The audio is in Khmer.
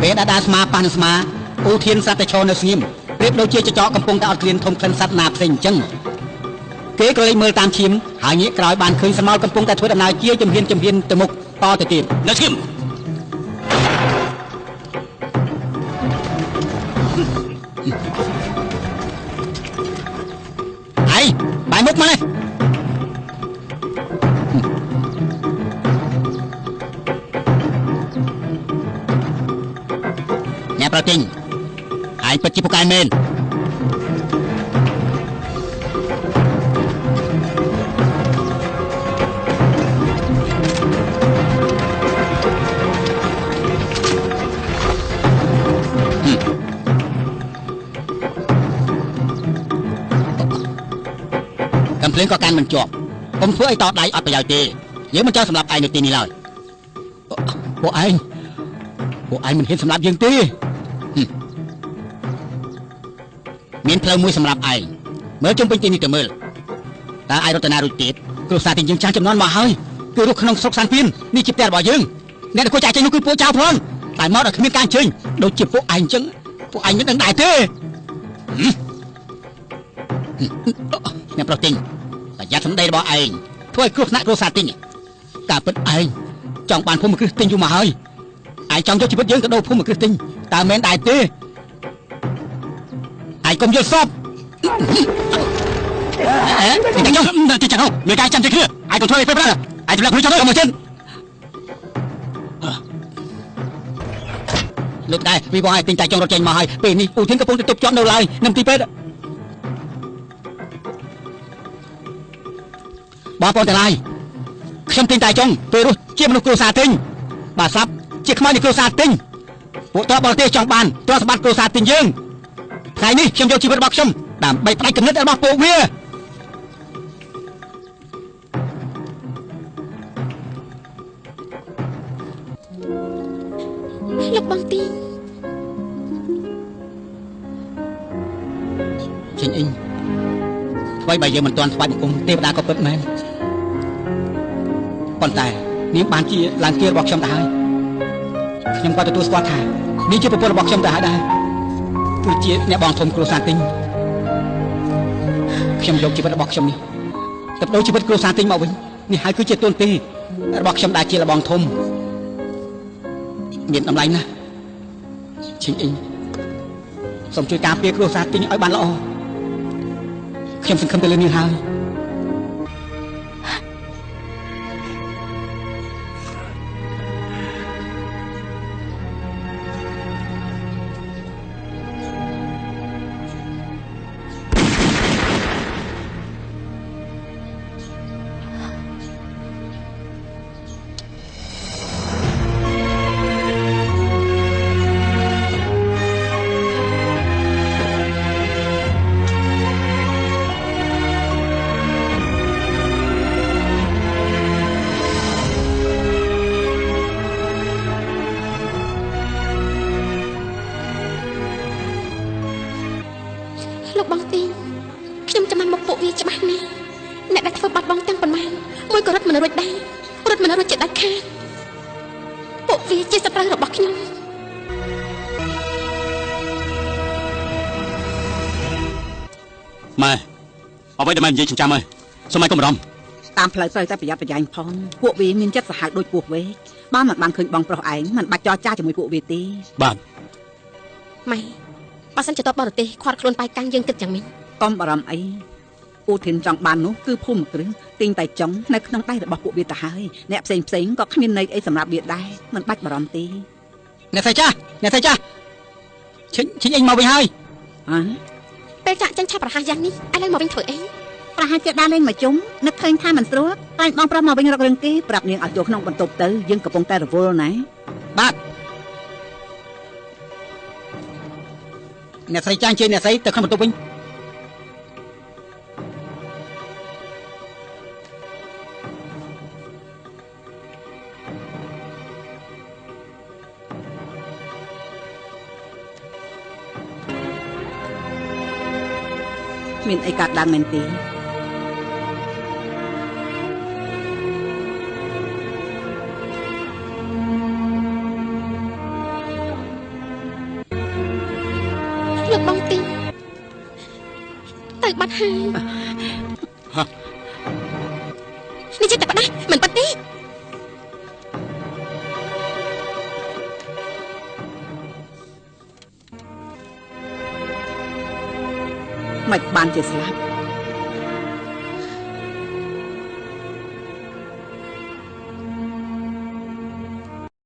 ពេលដាស្មាប៉ះនឹងស្មាឧធានសត្វតែឈរនៅស្ងៀមប្រៀបដូចជាចចកកំពុងតែអត់គ្លៀនធំក្លិនសត្វណាផ្សេងអញ្ចឹងគេក៏លេចមើលតាមឈាមហើយងាកក្រោយបានឃើញស្រមោលកំពុងតែធ្វើដំណើរជាជំហានទៅមុខតទៅទៀតនៅឈាមហើយបាយមុខមកនេះអ្នកប្រទិញហើយពិតជាពូកែមែនកំភ្លើងក៏កាន់មិនជាប់កុំធ្វើឲ្យតដៃអត់ប្រយោជន៍ទេយើងមិនចង់សម្លាប់ឯងនៅទីនេះឡើយពួកឯងមិនហ៊ានសម្លាប់យើងទេមានផ្លូវមួយសម្រាប់ឯងមើលជុំវិញទីនេះទៅមើលតើឯងរត់ទៅណារួចទៀតគ្រួសារទីយើងចាស់ចំនួនមកហើយគឺរស់ក្នុងស្រុកសានពៀននេះជាផ្ទះរបស់យើងអ្នកដែលគួរចាស់ចេញនោះគឺពួកចៅផងតែមកដល់គ្មានការអញ្ជើញដូចជាពួកឯងអញ្ចឹងពួកឯងមិនដឹងដែរទេអ្នកប្រទិញប្រយ័ត្នសម្ដីរបស់ឯងធ្វើឲ្យគ្រោះថ្នាក់គ្រួសារទីនេះការពិតឯងចង់បានភូមិគ្រឹះទិញយូរមកហើយឯងចង់យកជីវិតយើងទៅដូរភូមិគ្រឹះទិញតើមែនដែរទេឯងកុំយល់សពទីចង់មានការចាំតែគ្នាឯងកុំធ្វើឲ្យពេលប្រាឯងទម្លាក់ខ្លួនចុះទៅមកទៀតលើកដែរពីបងឯងទិញតែចង់រត់ចេញមកហើយពេលនេះឧធានកំពុងតែទប់ជាប់នៅឡើយនឹងទីពេទ្យបងប្អូនទាំងឡាយខ្ញុំទិញតែចង់ពេលរស់ជាមនុស្សគ្រួសារទិញបាទស្លាប់ជាខ្មោចនៃគ្រួសារទិញពួកតបបរទេសចង់បានទ្រព្យសម្បត្តិគ្រួសារទិញយើងថ្ងៃនេះខ្ញុំយកជីវិតរបស់ខ្ញុំដើម្បីផ្ដាច់គំនិតរបស់ពួកវាលោកបងទីចេញអ៊ីងថ្មីបើយើងមិនទាន់ស្វាយបង្គំទេវតាក៏ពិតមែនប៉ុន្តែនាងបានជាឡើងគារបស់ខ្ញុំទៅហើយខ្ញុំក៏ទទួលស្គាល់ថានេះជាប្រពន្ធរបស់ខ្ញុំទៅហើយដែរគឺជាអ្នកបងធំគ្រួសារទិញខ្ញុំយកជីវិតរបស់ខ្ញុំនេះទៅបដូរជីវិតគ្រួសារទិញមកវិញនេះហើយគឺជាទួនាទីរបស់ខ្ញុំដែលជាលបងធំមានតម្លៃណាស់ឈិញអ៊ីងសូមជួយការពារគ្រួសារទិញឲ្យបានល្អខ្ញុំសង្ឃឹមទៅលើនាងហើយលោកបងទីខ្ញុំចាំបានមកពួកវាច្បាស់ណាស់អ្នកដែលធ្វើបាត់បង់ទាំងប៉ុន្មានមួយក៏រត់មិនរួចដែររត់មិនរួចចិត្តដាច់ខាតពួកវាជាសត្រូវរបស់ខ្ញុំម៉ែអ្វីដែលម៉ែនិយាយចាំហើយសូមឲ្យកុំបារម្ភតាមផ្លូវត្រូវតែប្រយ័ត្នប្រយែងផងពួកវាមានចិត្តសាហាវដូចពស់វែកបើមិនបានឃើញបងប្រុសឯងមិនបាច់ចរចាជាមួយពួកវាទេបាទម៉ែបើសិនជាតបបរទេសខាត់ខ្លួនបាយកាំងយើងគិតយ៉ាងម៉េចកុំបារម្ភអីឧធានចង់បាននោះគឺភូមិគ្រឹះទិញតែចង់នៅក្នុងដៃរបស់ពួកវាទៅហើយអ្នកផ្សេងក៏គ្មានន័យអីសម្រាប់វាដែរមិនបាច់បារម្ភទេអ្នកស្រីចាស់ឈិញអ៊ីងមកវិញហើយពេលចាក់ចិនឆាប់ប្រហែសយ៉ាងនេះឥឡូវមកវិញធ្វើអីប្រហែលជាដើរលេងមកជុំនឹកឃើញថាមិនស្រួលតែបងប្រុសមកវិញរករឿងគេប្រាប់នាងឲ្យចូលក្នុងបន្ទប់ទៅយើងកំពុងតែរវល់ណាបាទអ្នកស្រីចាស់ជើញអ្នកស្រីទៅក្នុងបន្ទប់វិញមានអីកើតឡើងមែនទេ លោកបងទីទៅបាត់ហើយនេះចិត្តតែផ្ដាស់មិនបាត់ទេ មិនបានជាស្លាប់